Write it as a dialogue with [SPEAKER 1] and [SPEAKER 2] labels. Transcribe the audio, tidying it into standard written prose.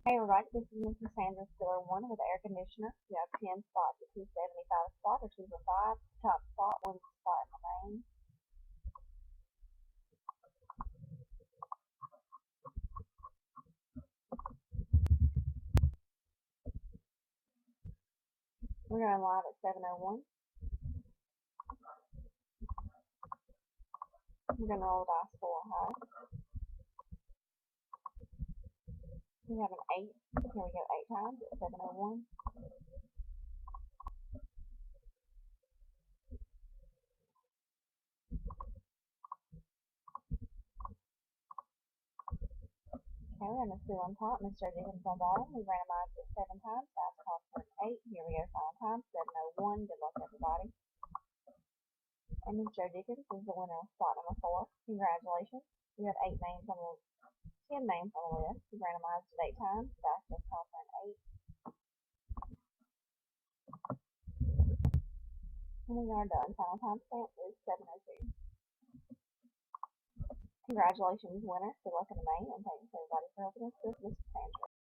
[SPEAKER 1] Hey everybody, this is Miss Cassandra Stiller 1 with the air conditioner. You have 10 spots at 275 spot or 2 for 5. Top spot, 1 spot in the main. We're going live at 7:01. We're going to roll dice 4 high. We have an 8. Here we go 8 times at 7:01. Okay, we're going to see on top, Mr. Dickens on bottom. We randomized it 7 times. Dice cost for an 8. Here we go, final time, 7:01. Good luck, everybody. And Mr. Dickens is the winner of spot number 4. Congratulations. We have 8 names on the 10 names on the list. We randomized it 8 times. Dice just cost for an 8. And we are done. Final timestamp is 7:02. Congratulations, winner. Good luck in the main, and thanks everybody for helping us with Miss Cassandra.